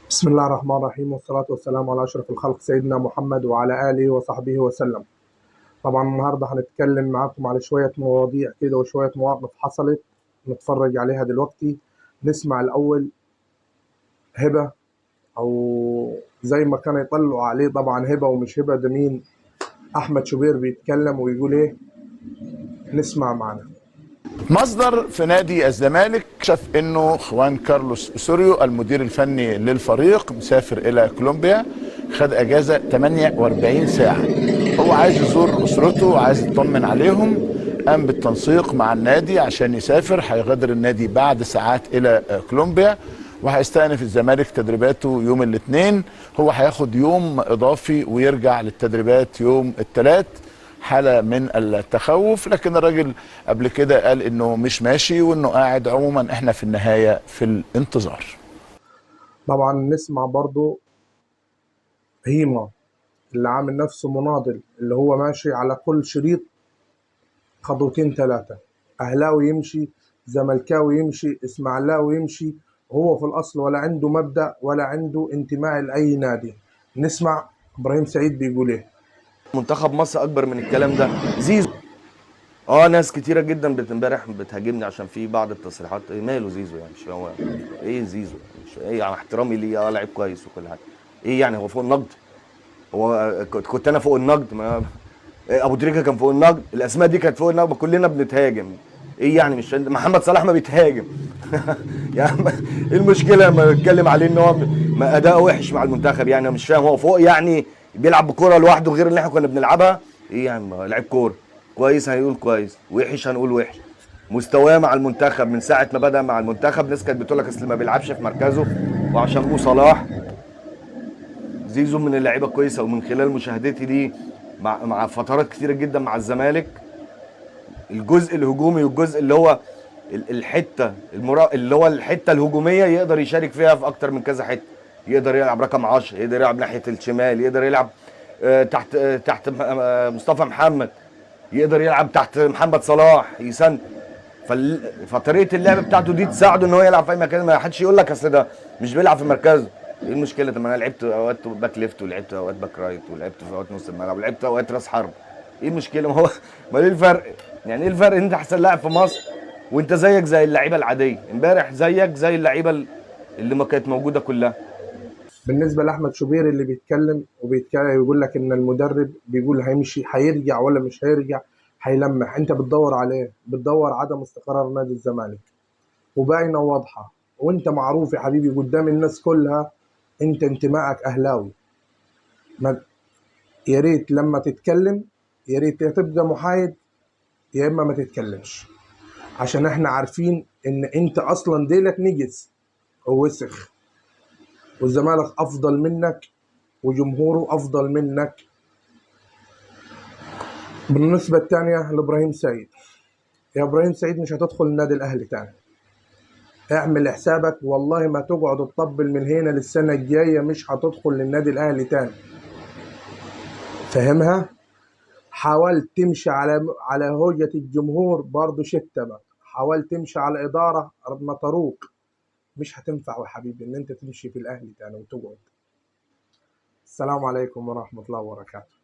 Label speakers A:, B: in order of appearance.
A: بسم الله الرحمن الرحيم، والصلاة والسلام على أشرف الخلق سيدنا محمد وعلى آله وصحبه وسلم. طبعا النهاردة هنتكلم معاكم على شوية مواضيع كده وشوية مواقف حصلت نتفرج عليها دلوقتي. نسمع الأول هبة، أو زي ما كانوا يطلعوا عليه طبعا هبة ومش هبة، ده مين؟ أحمد شوبير بيتكلم ويقول إيه. نسمع معنا.
B: مصدر في نادي الزمالك شاف انه خوان كارلوس اسوريو المدير الفني للفريق مسافر الى كولومبيا، خد اجازه 48 ساعه. هو عايز يزور اسرته وعايز يطمن عليهم. قام بالتنسيق مع النادي عشان يسافر. هيغادر النادي بعد ساعات الى كولومبيا، وهيستأنف الزمالك تدريباته يوم الاثنين. هو هياخد يوم اضافي ويرجع للتدريبات يوم الثلاث. حالة من التخوف، لكن الراجل قبل كده قال انه مش ماشي وانه قاعد. عموما احنا في النهاية في الانتظار.
A: طبعا نسمع برضو هيما اللي عامل نفسه مناضل، اللي هو ماشي على كل شريط خطوتين ثلاثة. أهلاوي يمشي، زملكاوي يمشي، إسماعيلاوي يمشي، هو في الأصل ولا عنده مبدأ ولا عنده انتماء لأي نادي. نسمع إبراهيم سعيد بيقول إيه.
C: منتخب مصر اكبر من الكلام ده. زيزو، ناس كتيره جدا امبارح بتهاجمني عشان في بعض التصريحات. إيه ماله زيزو يعني؟ مش هو ايه زيزو يعني؟ مش ايه يعني؟ احترامي ليه، لعيب كويس وكل حاجه. ايه يعني هو فوق النقد؟ هو كنت انا فوق النقد؟ ما إيه، ابو تريكه كان فوق النقد، الاسماء دي كانت فوق النقد، ما كلنا بنتهاجم. ايه يعني؟ مش محمد صلاح ما بيتهاجم؟ يعني ايه المشكله لما نتكلم عليه ان هو اداؤه وحش مع المنتخب؟ يعني أنا مش فاهم، هو فوق يعني بيلعب بكوره لوحده غير اللي احنا كنا بنلعبها؟ ايه يعني؟ ما لعيب كوره كويس هنقول كويس، وحش هنقول وحش. مستواه مع المنتخب من ساعه ما بدا مع المنتخب ناس كانت بتقول لك اصل ما بيلعبش في مركزه وعشان مو صلاح. زيزو من اللعيبه الكويسه، ومن خلال مشاهدتي ليه مع فترات كتيره جدا مع الزمالك، الجزء الهجومي والجزء اللي هو اللي هو الحته الهجوميه يقدر يشارك فيها في اكتر من كذا حته. يقدر يلعب رقم 10، يقدر يلعب ناحيه الشمال، يقدر يلعب تحت مصطفى محمد، يقدر يلعب تحت محمد صلاح يسند. فطريقه اللعب بتاعته دي تساعده ان هو يلعب في اي مكان. ما حدش يقول لك اصل ده مش بيلعب في مركزه. ايه المشكله؟ طب ما انا لعبت اوقات باك ليفت، ولعبت اوقات باك رايت، ولعبت في اوقات نص الملعب، ولعبت اوقات راس حرب. ايه المشكله؟ ما هو ما ايه الفرق؟ يعني ايه الفرق ان انت احسن لاعب في مصر وانت زيك زي اللعيبه العاديه؟ امبارح زيك زي اللعيبه اللي ما كانت موجوده كلها.
A: بالنسبة لأحمد شوبير اللي بيتكلم يقول لك إن المدرب بيقول هيمشي، هيرجع ولا مش هيرجع، هيلمح. أنت بتدور على إيه؟ بتدور عدم استقرار نادي الزمالك، وباينة واضحة، وأنت معروف يا حبيبي قدام الناس كلها. أنت انتمائك أهلاوي. ما يا ريت لما تتكلم، يا ريت يا تبقى محايد يا اما ما تتكلمش، عشان احنا عارفين ان انت اصلا ديلك نجس ووسخ، والزمالك افضل منك وجمهوره افضل منك. بالنسبة الثانية لابراهيم سعيد، يا ابراهيم سعيد مش هتدخل النادي الاهلي تاني. اعمل حسابك، والله ما تقعد تطبل من هنا للسنة الجاية، مش هتدخل للنادي الاهلي تاني. فهمها؟ حاولت تمشي على هوجة الجمهور برضه شتمك، حاولت تمشي على إدارة مطروق، مش هتنفع يا حبيبي إن أنت تمشي في الأهلي تاني وتقعد. السلام عليكم ورحمة الله وبركاته.